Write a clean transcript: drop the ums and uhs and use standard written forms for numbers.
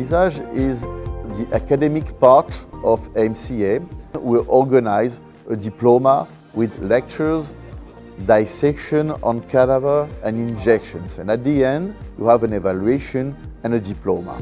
Visage is the academic part of MCA. We organize a diploma with lectures, dissection on cadaver and injections. And at the end, you have an evaluation and a diploma.